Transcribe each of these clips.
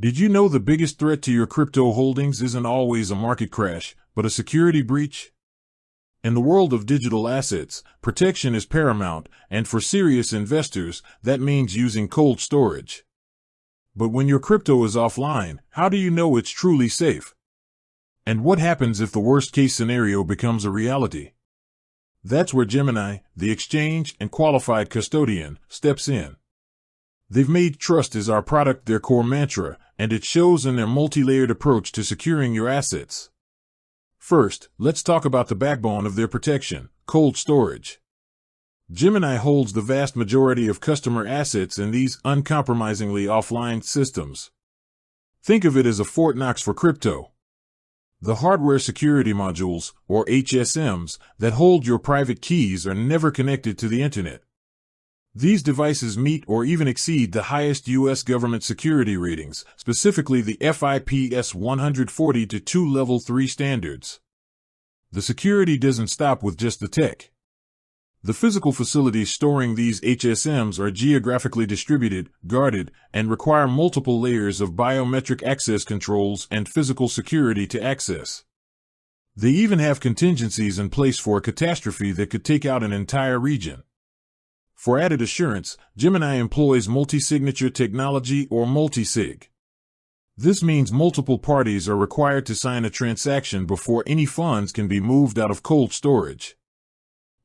Did you know the biggest threat to your crypto holdings isn't always a market crash, but a security breach? In the world of digital assets, protection is paramount, and for serious investors, that means using cold storage. But when your crypto is offline, how do you know it's truly safe? And what happens if the worst-case scenario becomes a reality? That's where Gemini, the exchange and qualified custodian, steps in. They've made trust as our product their core mantra, and it shows in their multi-layered approach to securing your assets. First, let's talk about the backbone of their protection, cold storage. Gemini holds the vast majority of customer assets in these uncompromisingly offline systems. Think of it as a Fort Knox for crypto. The hardware security modules, or HSMs, that hold your private keys are never connected to the internet. These devices meet or even exceed the highest U.S. government security ratings, specifically the FIPS 140-2 Level 3 standards. The security doesn't stop with just the tech. The physical facilities storing these HSMs are geographically distributed, guarded, and require multiple layers of biometric access controls and physical security to access. They even have contingencies in place for a catastrophe that could take out an entire region. For added assurance, Gemini employs multi-signature technology or multi-sig. This means multiple parties are required to sign a transaction before any funds can be moved out of cold storage.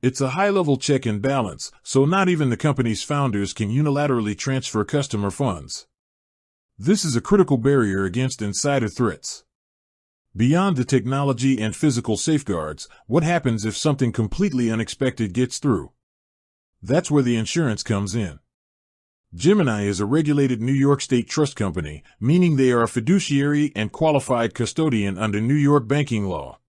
It's a high-level check and balance, so not even the company's founders can unilaterally transfer customer funds. This is a critical barrier against insider threats. Beyond the technology and physical safeguards, what happens if something completely unexpected gets through? That's where the insurance comes in. Gemini is a regulated New York State trust company, meaning they are a fiduciary and qualified custodian under New York banking law.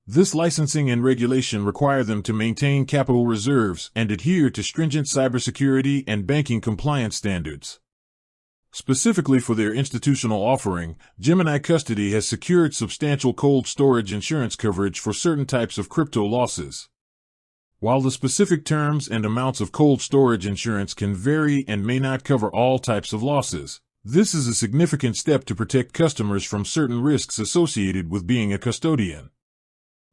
This licensing and regulation require them to maintain capital reserves and adhere to stringent cybersecurity and banking compliance standards. Specifically for their institutional offering, Gemini Custody has secured substantial cold storage insurance coverage for certain types of crypto losses. While the specific terms and amounts of cold storage insurance can vary and may not cover all types of losses, this is a significant step to protect customers from certain risks associated with being a custodian.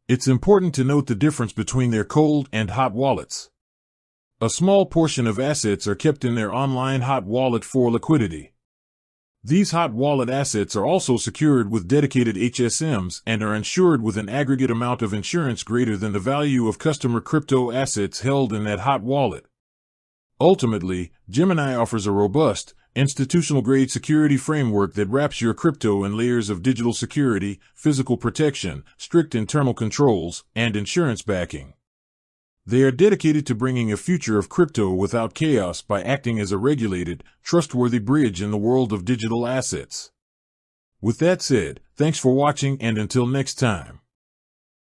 It's important to note the difference between their cold and hot wallets. A small portion of assets are kept in their online hot wallet for liquidity. These hot wallet assets are also secured with dedicated HSMs and are insured with an aggregate amount of insurance greater than the value of customer crypto assets held in that hot wallet. Ultimately, Gemini offers a robust, institutional-grade security framework that wraps your crypto in layers of digital security, physical protection, strict internal controls, and insurance backing. They are dedicated to bringing a future of crypto without chaos by acting as a regulated, trustworthy bridge in the world of digital assets. With that said, thanks for watching and until next time.